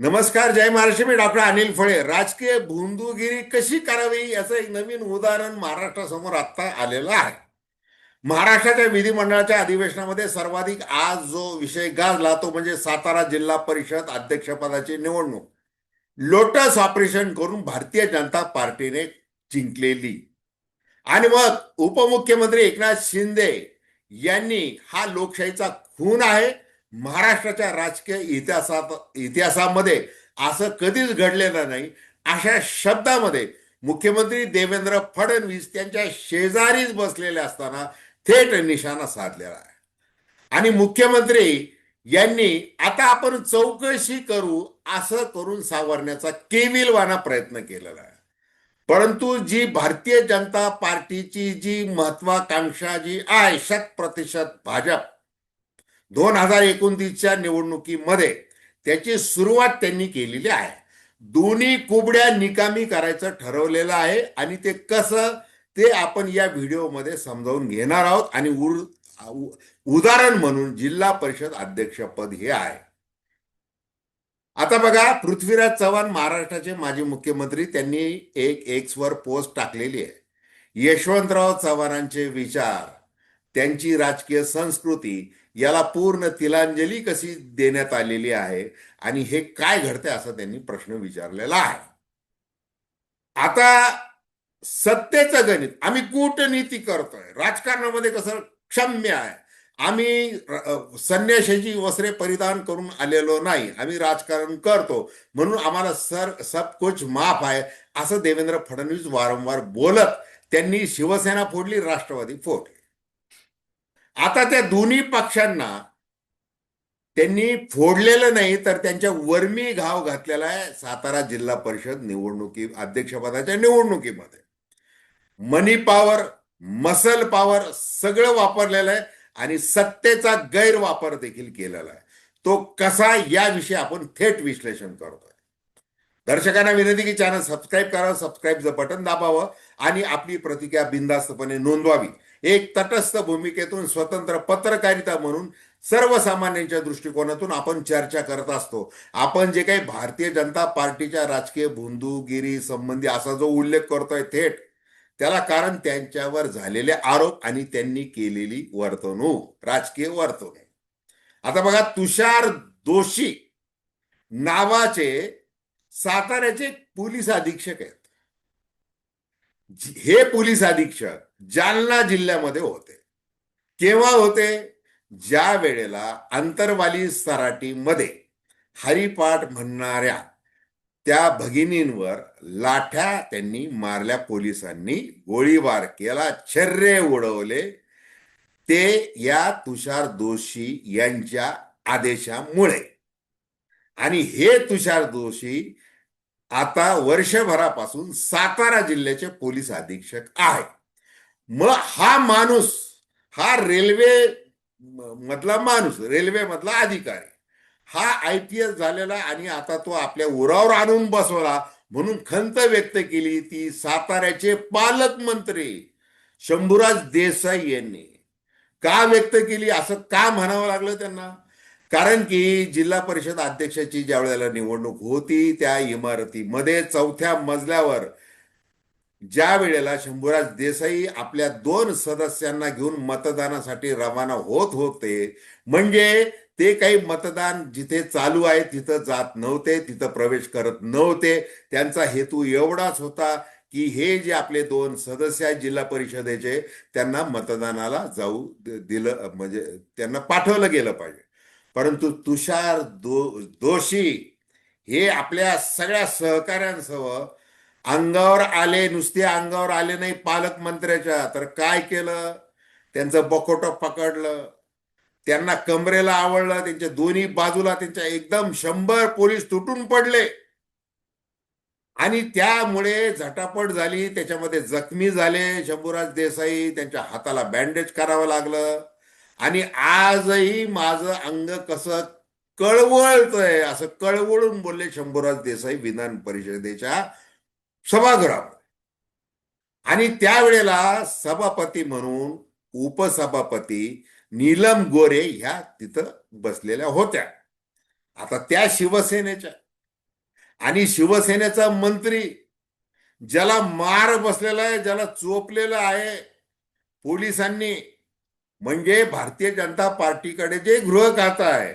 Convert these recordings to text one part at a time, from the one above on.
नमस्कार, जय महाराष्ट्र. मी डॉक्टर अनिल फळे. राजकीय भोंदूगिरी कशी करावी याचं एक नवीन उदाहरण महाराष्ट्रासमोर आता आलेलं आहे. महाराष्ट्राच्या विधिमंडळाच्या अधिवेशनामध्ये सर्वाधिक आज जो विषय गाजला तो म्हणजे सातारा जिल्हा परिषद अध्यक्षपदाची निवडणूक. लोटस ऑपरेशन करून भारतीय जनता पार्टीने जिंकलेली. आणि मग उपमुख्यमंत्री एकनाथ शिंदे यांनी हा लोकशाहीचा खून आहे, महाराष्ट्राच्या राजकीय इतिहासामध्ये असं कधीच घडलेलं नाही, अशा शब्दामध्ये मुख्यमंत्री देवेंद्र फडणवीस त्यांच्या शेजारीच बसलेले असताना थेट निशाणा साधलेला आहे. आणि मुख्यमंत्री यांनी आता आपण चौकशी करू असं करून सावरण्याचा केविलवाना प्रयत्न केलेला आहे. परंतु जी भारतीय जनता पार्टीची जी महत्वाकांक्षा जी आहे, 100% भाजप, 2029च्या निवडणुकीमध्ये त्याची सुरुवात त्यांनी केलेली आहे. दोन्ही कुबड्या निकामी करायचं ठरवलेलं आहे आणि ते कसं ते आपण या व्हिडिओमध्ये समजावून घेणार आहोत. आणि उदाहरण म्हणून जिल्हा परिषद अध्यक्षपद हे आहे. आता बघा, पृथ्वीराज चव्हाण महाराष्ट्राचे माजी मुख्यमंत्री, त्यांनी एक एक्सवर पोस्ट टाकलेली आहे. यशवंतराव चव्हाणांचे विचार, त्यांची राजकीय संस्कृती याला पूर्ण तिलांजली कशी देण्यात आलेली आहे आणि हे काय घडतंय असं त्यांनी प्रश्न विचारलेला आहे. आता सत्तेचं गणित, आम्ही कूटनीती करतोय, राजकारणामध्ये कसं क्षम्य आहे, आम्ही संन्याशाची वस्त्रे परिधान करून आलेलो नाही, आम्ही राजकारण करतो म्हणून आम्हाला सब कुछ माफ आहे असं देवेंद्र फडणवीस वारंवार बोलत त्यांनी शिवसेना फोडली, राष्ट्रवादी फोडली. आता त्या दोन्ही पक्षांना त्यांनी फोडलेलं नाही तर त्यांच्या वर्मी घाव घातलेला आहे सातारा जिल्हा परिषद अध्यक्षपदाच्या निवडणुकीमध्ये. मनी पॉवर, मसल पॉवर सगळं वापरलेलं आहे आणि सत्तेचा गैरवापर देखील केलेला आहे. तो कसा, याविषयी आपण थेट विश्लेषण करतोय. दर्शकांना विनंती की चॅनल सबस्क्राईब करावं, सबस्क्राईबचं बटन दाबावं आणि आपली प्रतिक्रिया बिनधास्तपणे नोंदवावी. एक तटस्थ भूमिकेतून स्वतंत्र पत्रकारिता म्हणून सर्वसामान्यांच्या दृष्टिकोनातून आपण चर्चा करत असतो. आपण जे काही भारतीय जनता पार्टीच्या राजकीय भोंदूगिरी संबंधी असा जो उल्लेख करतोय थेट, त्याला कारण त्यांच्यावर झालेले आरोप आणि त्यांनी केलेली वर्तणूक, राजकीय वर्तणूक. आता बघा, तुषार दोशी नावाचे साताऱ्याचे पोलीस अधीक्षक आहेत. हे पोलीस अधीक्षक जालना जिल्ह्यामध्ये होते. केव्हा होते? ज्या वेळेला अंतरवाली सराटीमध्ये हरिपाठ म्हणणाऱ्या त्या भगिनींवर लाठ्या त्यांनी मारल्या, पोलिसांनी गोळीबार केला, छर्रे उडवले, ते या तुषार दोशी यांच्या आदेशामुळे. आणि हे तुषार दोशी आता वर्षभरापासून सातारा जिल्ह्याचे पोलीस अधीक्षक आहे. मग हा माणूस, हा रेल्वे मधला माणूस, रेल्वे मधला अधिकारी, हा IPS झालेला आणि आता तो आपल्या उरावर आणून बसवला म्हणून खंत व्यक्त केली ती साताऱ्याचे पालकमंत्री शंभूराज देसाई यांनी. का व्यक्त केली, असं का म्हणावं लागलं त्यांना? कारण की जिल्हा परिषद अध्यक्षाची ज्या वेळेला निवडणूक होती त्या इमारतीमध्ये 4थ्या मजल्यावर ज्या वेळेला शंभूराज देसाई आपल्या 2 सदस्यांना घेऊन मतदानासाठी रवाना होत होते, म्हणजे ते काही मतदान जिथे चालू आहे तिथं जात नव्हते, तिथं प्रवेश करत नव्हते. त्यांचा हेतू एवढाच होता की हे जे आपले 2 सदस्य आहेत जिल्हा परिषदेचे, त्यांना मतदानाला जाऊ दिलं, म्हणजे त्यांना पाठवलं गेलं पाहिजे. परंतु तुषार दोशी हे आपल्या सगळ्या सहकाऱ्यांसह अंगावर आले, नुसते अंगावर आले नाही पालकमंत्र्याच्या, तर काय केलं, त्यांचं बकोट पकडलं, त्यांना कमरेला आवळलं, त्यांच्या दोन्ही बाजूला त्यांच्या एकदम 100 पोलीस तुटून पडले आणि त्यामुळे झटापट झाली, त्याच्यामध्ये जखमी झाले शंभूराज देसाई, त्यांच्या हाताला बँडेज करावं लागलं. आणि आजही माझं अंग कसं कळवळतंय असं कळवळून बोलले शंभूराज देसाई विधान परिषदेच्या सभागृहात. आणि त्यावेळेला सभापती म्हणून उपसभापती नीलम गोरे ह्या तिथं बसलेल्या होत्या. आता त्या शिवसेनेच्या, आणि शिवसेनेचा मंत्री ज्याला मार बसलेला आहे, ज्याला चोपलेलं आहे पोलिसांनी, म्हणजे भारतीय जनता पार्टीकडे जे गृह खातं आहे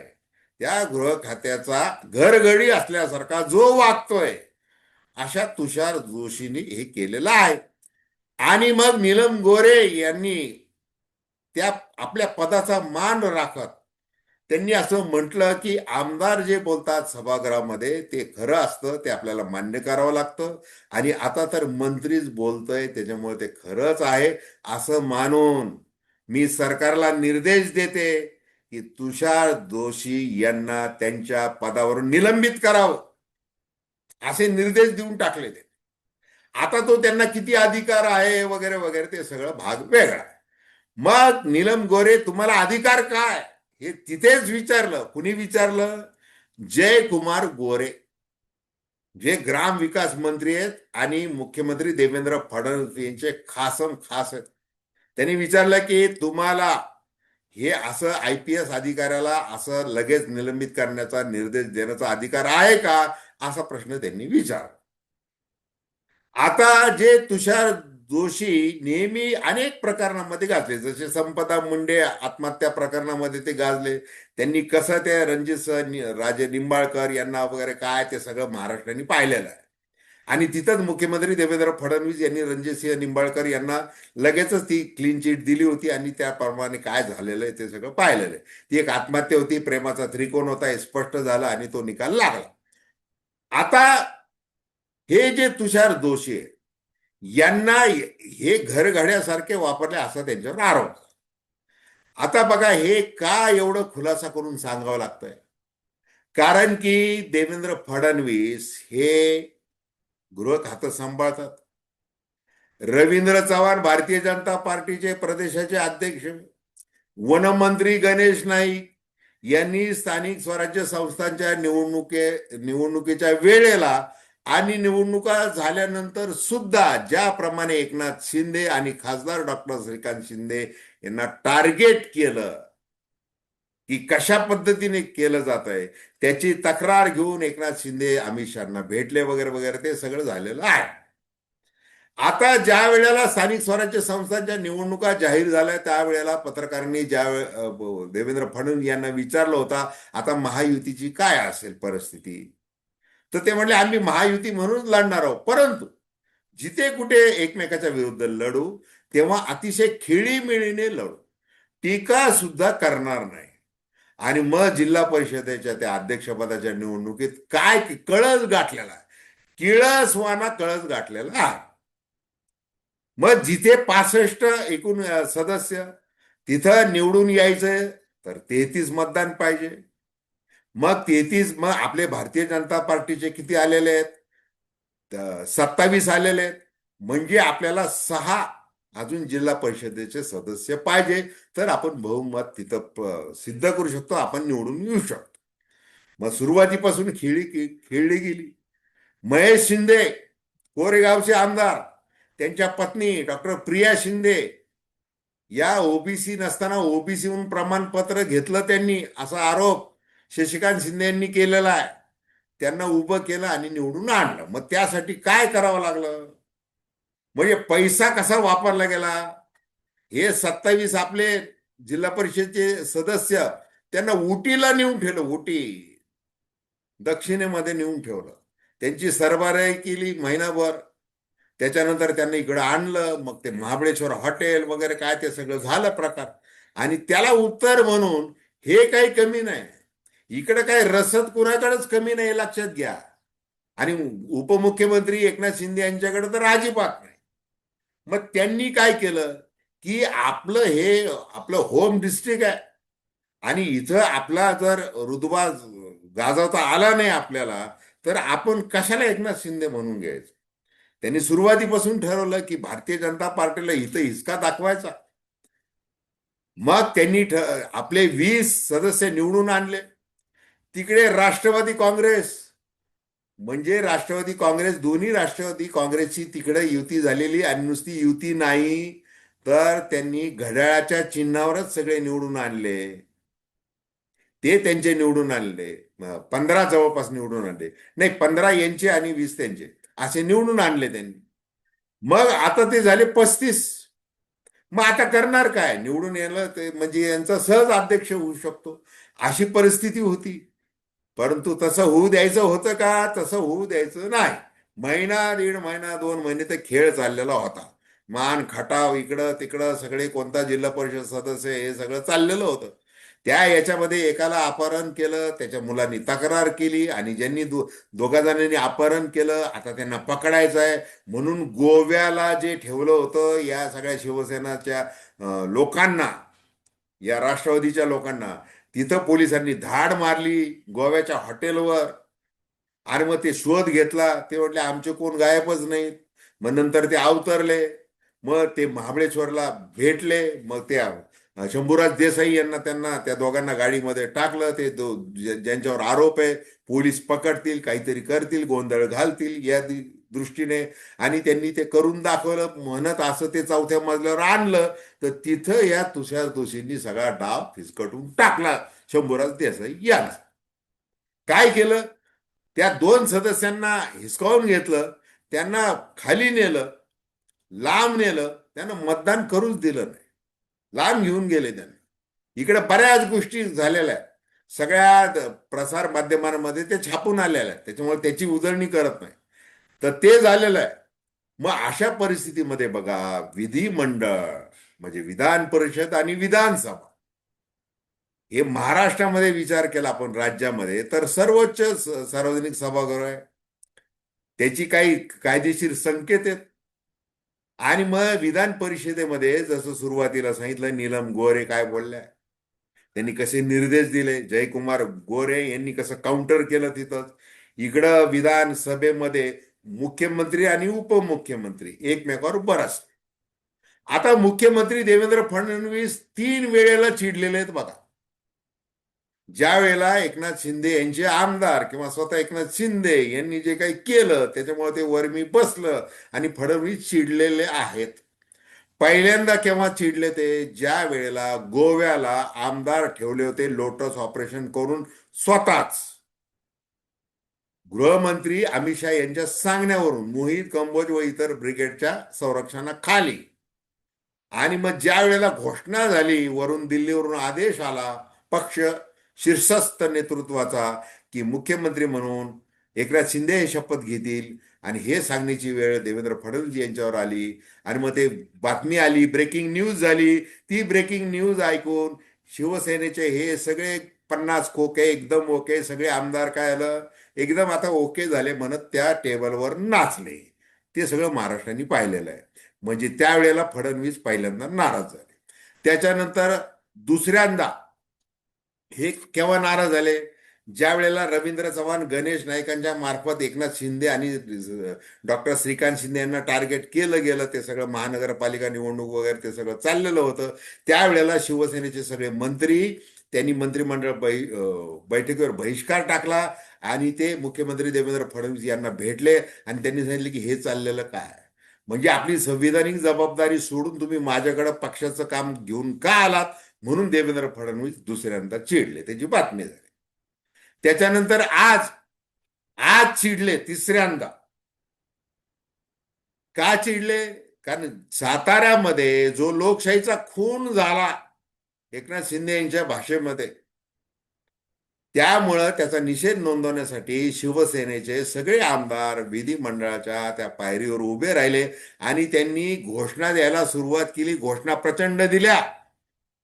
त्या गृह खात्याचा घरगडी असल्यासारखा जो वागतोय, अशा तुषार जोशींनी हे केलेलं आहे. आणि मग नीलम गोरे यांनी त्या आपल्या पदाचा मान राखत त्यांनी असं म्हटलं की आमदार जे बोलतात सभागृहामध्ये ते खरं असतं, ते आपल्याला मान्य करावं लागतं. आणि आता तर मंत्रीच बोलतोय त्याच्यामुळे ते खरंच आहे असं मानून मी सरकारला निर्देश देते की तुषार जोशी यांना त्यांच्या पदावरून निलंबित करावं, असे निर्देश देऊन टाकले ते. आता तो त्यांना किती अधिकार आहे वगैरे वगैरे ते सगळं भाग वेगळा आहे. मग नीलम गोरे तुम्हाला अधिकार काय, हे तिथेच विचारलं. कुणी विचारलं? जयकुमार गोरे, जे ग्राम विकास मंत्री आहेत आणि मुख्यमंत्री देवेंद्र फडणवीस यांचे खासम खास आहेत. त्यांनी विचारलं की तुम्हाला हे असं IPS अधिकाऱ्याला असं लगेच निलंबित करण्याचा निर्देश देण्याचा अधिकार आहे का, असा प्रश्न त्यांनी विचारला. आता जे तुषार जोशी नेहमी अनेक प्रकरणांमध्ये गाजले, जसे संपदा मुंडे आत्महत्या प्रकरणामध्ये ते गाजले. त्यांनी कसं ते राजे निंबाळकर यांना वगैरे काय ते सगळं महाराष्ट्राने पाहिलेलं आहे. आणि तिथंच मुख्यमंत्री देवेंद्र फडणवीस यांनी रणजितसिंह निंबाळकर यांना लगेचच ती क्लीन चिट दिली होती आणि त्याप्रमाणे काय झालेलं आहे ते सगळं पाहिलेलं आहे. ती एक आत्महत्या होती, प्रेमाचा त्रिकोण होता हे स्पष्ट झालं आणि तो निकाल लागला. आता हे जे तुषार जोशी आहे यांना हे घरघड्यासारखे वापरले असा त्यांच्यावर आरोप. आता बघा हे का एवढं खुलासा करून सांगावं लागतंय, कारण की देवेंद्र फडणवीस हे गृह खातं सांभाळतात. रवींद्र चव्हाण भारतीय जनता पार्टीचे प्रदेशाचे अध्यक्ष, वनमंत्री गणेश नाईक यांनी स्थानिक स्वराज्य संस्थांच्या निवडणुकीच्या वेळेला आणि निवडणुका झाल्यानंतर सुद्धा ज्याप्रमाणे एकनाथ शिंदे आणि खासदार डॉक्टर श्रीकांत शिंदे यांना टार्गेट केलं की कशा पद्धतीने केलं जात आहे त्याची तक्रार घेऊन एकनाथ शिंदे अमित शहाना भेटले वगैरे वगैरे ते सगळं झालेलं आहे. आता ज्या वेळेला स्थानिक स्वराज्य संस्थांच्या निवडणुका जाहीर झाल्या त्यावेळेला पत्रकारांनी देवेंद्र फडणवीस यांना विचारलं होता आता महायुतीची काय असेल परिस्थिती, तर ते म्हणले आम्ही महायुती म्हणून लढणार आहोत, परंतु जिथे कुठे एकमेकाच्या विरुद्ध लढू तेव्हा अतिशय खेळीमेळीने लढू, टीका सुद्धा करणार नाही. आणि मग जिल्हा परिषदेच्या त्या अध्यक्षपदाच्या निवडणुकीत काय कळस गाठलेला आहे, किळसवाना कळस गाठलेला आहे. मग जिथे 65 एकूण सदस्य, तिथं निवडून यायचं तर 33 मतदान पाहिजे. मग 33, मग आपले भारतीय जनता पार्टीचे किती आलेले आहेत, 27 आलेले आहेत. म्हणजे आपल्याला 6 अजून जिल्हा परिषदेचे सदस्य पाहिजे, तर आपण बहुमत तिथं सिद्ध करू शकतो, आपण निवडून येऊ शकतो. मग सुरुवातीपासून खेळली गेली. महेश शिंदे कोरेगावचे आमदार, त्यांच्या पत्नी डॉक्टर प्रिया शिंदे या ओबीसी नसताना ओबीसीहून प्रमाणपत्र घेतलं त्यांनी, असा आरोप शशिकांत शिंदे यांनी केलेला आहे. त्यांना उभं केलं आणि निवडून आणलं. मग त्यासाठी काय करावं लागलं, म्हणजे पैसा कसा वापरला गेला, हे 27 आपले जिल्हा परिषदचे सदस्य त्यांना उटीला नेऊन ठेवलं, उटी दक्षिणेमध्ये नेऊन ठेवलं, त्यांची सरबराई केली महिनाभर. त्याच्यानंतर त्यांनी इकडं आणलं, मग ते महाबळेश्वर हॉटेल वगैरे काय ते सगळं झालं प्रकार. आणि त्याला उत्तर म्हणून हे काही कमी नाही, इकडे काय रसद कुणाकडेच कमी नाही, लक्षात घ्या. आणि उपमुख्यमंत्री एकनाथ शिंदे यांच्याकडे तर अजिबात नाही. मग त्यांनी काय केलं की आपलं होम डिस्ट्रिक्ट आहे आणि इथं आपला जर रुतबा गाजवता आला नाही आपल्याला, तर आपण कशाला एकनाथ शिंदे म्हणून घ्यायचं. त्यांनी सुरुवातीपासून ठरवलं की भारतीय जनता पार्टीला इथं हिसका दाखवायचा. मग त्यांनी आपले 20 सदस्य निवडून आणले. तिकडे राष्ट्रवादी काँग्रेस, म्हणजे राष्ट्रवादी काँग्रेस, दोन्ही राष्ट्रवादी काँग्रेसची तिकडे युती झालेली, आणि नुसती युती नाही तर त्यांनी घड्याळाच्या चिन्हावरच सगळे निवडून आणले. ते त्यांचे निवडून आणले. 15 जवळपास निवडून आणले. नाही, 15 यांचे आणि 20 त्यांचे, असे निवडून आणले त्यांनी. मग आता ते झाले 35. मग आता करणार काय? निवडून यायला ते म्हणजे यांचा सहज अध्यक्ष होऊ शकतो, अशी परिस्थिती होती. परंतु तसं होऊ द्यायचं होतं का? तसं होऊ द्यायचं नाही. महिना, दीड महिना, 2 महिने ते खेळ चाललेला होता. मान खटाव इकडं तिकडं सगळे, कोणता जिल्हा परिषद सदस्य, हे सगळं चाललेलं होतं. त्या याच्यामध्ये एकाला अपहरण केलं, त्याच्या मुलांनी तक्रार केली, आणि ज्यांनी दोघा जणांनी अपहरण केलं आता त्यांना पकडायचं आहे म्हणून गोव्याला जे ठेवलं होतं या सगळ्या शिवसेनाच्या लोकांना, या राष्ट्रवादीच्या लोकांना, तिथं पोलिसांनी धाड मारली गोव्याच्या हॉटेलवर. आणि मग ते शोध घेतला, ते म्हटले आमचे कोण गायबच नाहीत. मग नंतर ते अवतरले. मग ते महाबळेश्वरला भेटले. मग त्या शंभूराज देसाई यांना, त्यांना त्या दोघांना गाडीमध्ये टाकलं. ते ज्यांच्यावर आरोप आहे पोलीस पकडतील, काहीतरी करतील, गोंधळ घालतील या दृष्टीने. आणि त्यांनी ते करून दाखवलं म्हणत, असं ते 4थ्या मजल्यावर आणलं. तर तिथं या तुषार दोषींनी सगळा डाव फिसकटून टाकला शंभूराज देसाई यांना. काय केलं? त्या 2 सदस्यांना हिसकावून घेतलं, त्यांना खाली नेलं, लांब नेलं, त्यांना मतदान करूच दिलं नाही. लांब घेऊन गेले त्यांना. इकडे बऱ्याच गोष्टी झालेल्या आहेत, सगळ्या प्रसार माध्यमांमध्ये ते छापून आलेल्या आहेत, त्याच्यामुळे त्याची उजळणी करत नाही. तर ते झालेलं आहे. मग अशा परिस्थितीमध्ये बघा, विधिमंडळ म्हणजे विधान परिषद आणि विधानसभा, हे महाराष्ट्रामध्ये विचार केला आपण राज्यामध्ये तर सर्वोच्च सार्वजनिक सभागृह आहे. त्याची काही कायदेशीर संकेत आहेत. आणि मग विधान परिषदेमध्ये जसं सुरुवातीला सांगितलं, नीलम गोरे काय बोलल्या, त्यांनी कसे निर्देश दिले, जयकुमार गोरे यांनी कसं काउंटर केलं तिथंच. इकडं विधानसभेमध्ये मुख्यमंत्री आणि उपमुख्यमंत्री एकमेकावर बरसले. आता मुख्यमंत्री देवेंद्र फडणवीस 3 वेळेला चिडलेले आहेत बघा. ज्या वेळेला एकनाथ शिंदे यांचे आमदार किंवा स्वतः एकनाथ शिंदे यांनी जे काही केलं त्याच्यामुळे ते वरमी बसलं आणि फडणवीस चिडलेले आहेत. पहिल्यांदा केव्हा चिडले ते? ज्या वेळेला गोव्याला आमदार ठेवले होते लोटस ऑपरेशन करून स्वतःच, गृहमंत्री अमित शहा यांच्या सांगण्यावरून, मोहित कंबोज व इतर ब्रिगेडच्या संरक्षणाखाली. आणि मग ज्या वेळेला घोषणा झाली, वरून दिल्लीवरून आदेश आला पक्ष शीर्षस्थ नेतृत्वाचा, की मुख्यमंत्री म्हणून एकनाथ शिंदे हे शपथ घेतील, आणि हे सांगण्याची वेळ देवेंद्र फडणवीस यांच्यावर आली. आणि मग ते बातमी आली, ब्रेकिंग न्यूज झाली. ती ब्रेकिंग न्यूज ऐकून शिवसेनेचे हे सगळे 50 खोके एकदम ओके, सगळे आमदार काय आलं एकदम आता ओके झाले म्हणत त्या टेबलवर नाचले. ते सगळं महाराष्ट्राने पाहिलेलं आहे. म्हणजे त्यावेळेला फडणवीस पहिल्यांदा नाराज झाले. त्याच्यानंतर दुसऱ्यांदा हे केव्हा नाराज झाले? ज्या वेळेला रवींद्र चव्हाण, गणेश नाईकांच्या मार्फत एकनाथ शिंदे आणि डॉक्टर श्रीकांत शिंदे यांना टार्गेट केलं गेलं, ते सगळं महानगरपालिका निवडणूक वगैरे ते सगळं चाललेलं होतं. त्यावेळेला शिवसेनेचे सगळे मंत्री, त्यांनी मंत्रिमंडळ बैठकीवर बहिष्कार टाकला आणि ते मुख्यमंत्री देवेंद्र फडणवीस यांना भेटले आणि त्यांनी सांगितले की हे चाललेलं काय? म्हणजे आपली संविधानिक जबाबदारी सोडून तुम्ही माझ्याकडे पक्षाचं काम घेऊन का आलात? म्हणून देवेंद्र फडणवीस दुसऱ्यांदा चिडले, त्याची बातमी झाली. त्याच्यानंतर आज आज चिडले तिसऱ्यांदा. का चिडले? कारण साताऱ्यामध्ये जो लोकशाहीचा खून झाला एकनाथ शिंदे यांच्या भाषेमध्ये, त्यामुळं त्याचा निषेध नोंदवण्यासाठी शिवसेनेचे सगळे आमदार विधिमंडळाच्या त्या पायरीवर उभे राहिले आणि त्यांनी घोषणा द्यायला सुरुवात केली. घोषणा प्रचंड दिल्या.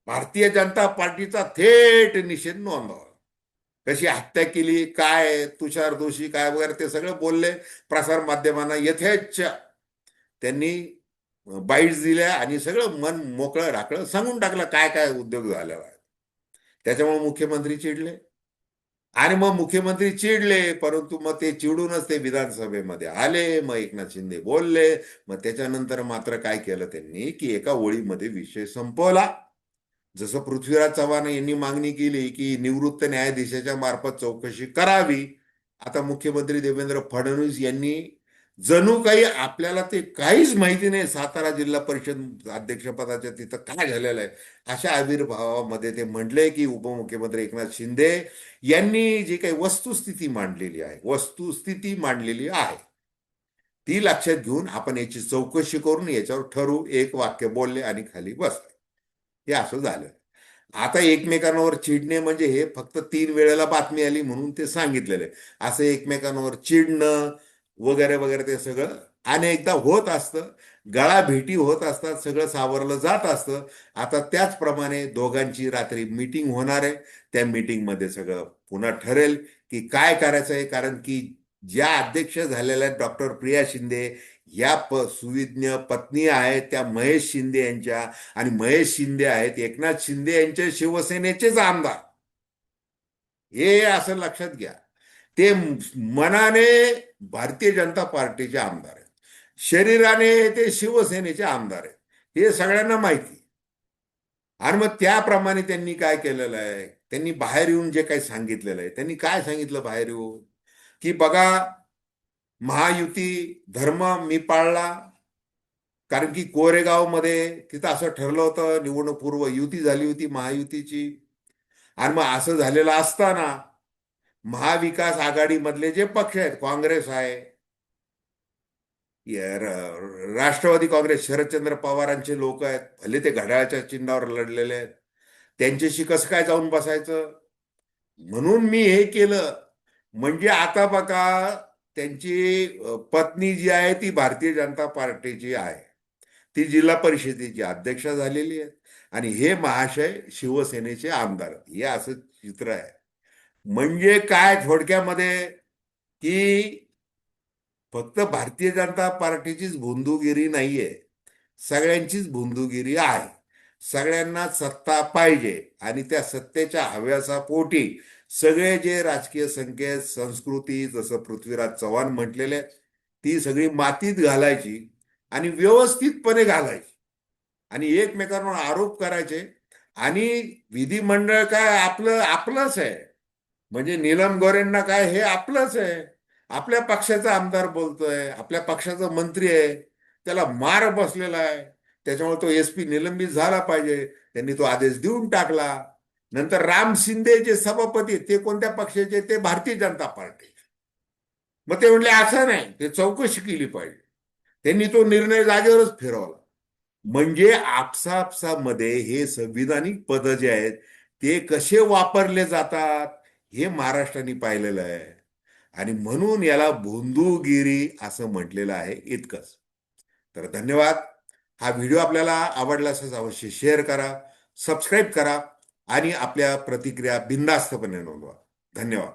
भारतीय जनता पार्टीचा थेट निषेध नोंदवला. कशी हत्या केली, काय तुषार दोषी काय वगैरे ते सगळं बोलले. प्रसार माध्यमांना यथेच्छ त्यांनी बाईट्स दिल्या आणि सगळं मन मोकळं राखलं सांगून टाकलं काय काय उद्योग झालेला आहे. त्याच्यामुळे मुख्यमंत्री चिडले. आणि मग मुख्यमंत्री चिडले, परंतु मग ते चिडूनच ते विधानसभेमध्ये आले. मग एकनाथ शिंदे बोलले. मग त्याच्यानंतर मात्र काय केलं त्यांनी, की एका ओळीमध्ये विषय संपवला. जसं पृथ्वीराज चव्हाण यांनी मागणी केली की निवृत्त न्यायाधीशाच्या मार्फत चौकशी करावी, आता मुख्यमंत्री देवेंद्र फडणवीस यांनी जणू काही आपल्याला ते काहीच माहिती नाही सातारा जिल्हा परिषद अध्यक्षपदाच्या तिथं काय झालेलं आहे. अशा आविर्भावामध्ये ते म्हटले की उपमुख्यमंत्री एकनाथ शिंदे यांनी जी काही वस्तुस्थिती मांडलेली आहे ती लक्षात घेऊन आपण याची चौकशी करून याच्यावर ठरवू, एक वाक्य बोलले आणि खाली बसले. हे असं झालं. आता एकमेकांवर चिडणे म्हणजे हे फक्त 3 वेळेला बातमी आली म्हणून ते सांगितलेलं आहे. असं एकमेकांवर चिडणं वगैरे वगैरे ते सगळं अनेकदा होत असतं. गळाभेटी होत असतात, सगळं सावरलं जात असतं. आता त्याचप्रमाणे दोघांची रात्री मीटिंग होणार आहे. त्या मीटिंगमध्ये सगळं पुन्हा ठरेल की काय करायचं आहे. कारण की ज्या अध्यक्ष झालेल्या डॉक्टर प्रिया शिंदे या सुविज्ञ पत्नी आहेत त्या महेश शिंदे यांच्या, आणि महेश शिंदे आहेत एकनाथ शिंदे यांचे शिवसेनेचेच आमदार. हे असं लक्षात घ्या. ते मनाने भारतीय जनता पार्टीचे आमदार आहेत, शरीराने ते शिवसेनेचे आमदार आहेत, हे सगळ्यांना माहिती. आणि मग त्याप्रमाणे त्यांनी काय केलेलं आहे, त्यांनी बाहेर येऊन जे काही सांगितलेलं आहे, त्यांनी काय सांगितलं बाहेर येऊन की बघा, महायुती धर्म मी पाळला. कारण की कोरेगावमध्ये तिथं असं ठरलं होतं, निवडणूक पूर्व युती झाली होती महायुतीची. आणि मग असं झालेलं असताना महाविकास आघाडीमधले जे पक्ष आहेत, काँग्रेस आहे, राष्ट्रवादी काँग्रेस शरदचंद्र पवारांचे लोक आहेत, भले ते घड्याळाच्या चिन्हावर लढलेले आहेत, त्यांच्याशी कसं काय जाऊन बसायचं. म्हणून मी हे केलं. म्हणजे आता बघा, त्यांची पत्नी जी आहे ती भारतीय जनता पार्टीची आहे, ती जिल्हा परिषदेची अध्यक्षा झालेली आहे, आणि हे महाशय शिवसेनेचे आमदार. हे असं चित्र आहे. म्हणजे काय थोडक्यामध्ये की फक्त भारतीय जनता पार्टीचीच भोंदूगिरी नाहीये, सगळ्यांचीच भोंदूगिरी आहे. सगळ्यांना सत्ता पाहिजे आणि त्या सत्तेच्या हव्यासा पोटी सगळे जे राजकीय संकेत संस्कृती, जसं पृथ्वीराज चव्हाण म्हटलेले, ती सगळी मातीत घालायची आणि व्यवस्थितपणे घालायची आणि एकमेकांवर आरोप करायचे. आणि विधिमंडळ काय आपलं आपलंच आहे. म्हणजे नीलम गोरेंना काय हे आपलंच आहे. आपल्या पक्षाचा आमदार बोलतोय, आपल्या पक्षाचा मंत्री आहे, त्याला मार बसलेला आहे, त्याच्यामुळे तो एसपी निलंबित झाला पाहिजे. त्यांनी तो आदेश देऊन टाकला. नंतर राम शिंदे जे सभापती ते कोणत्या पक्षाचे, ते भारतीय जनता पार्टी. मग ते म्हणले असं नाही, ते चौकशी केली पाहिजे. त्यांनी तो निर्णय जागेवरच फिरवला. म्हणजे आपसापसामध्ये हे संविधानिक पद जे आहेत ते कसे वापरले जातात हे महाराष्ट्राने पाहिलेलं आहे. आणि म्हणून याला भोंदूगिरी असं म्हटलेलं आहे. इतकंच. तर धन्यवाद. हा व्हिडिओ आपल्याला आवडला असेल अवश्य शेअर करा, सबस्क्राईब करा आणि आपल्या प्रतिक्रिया बिनधास्तपणे नोंदवा. धन्यवाद.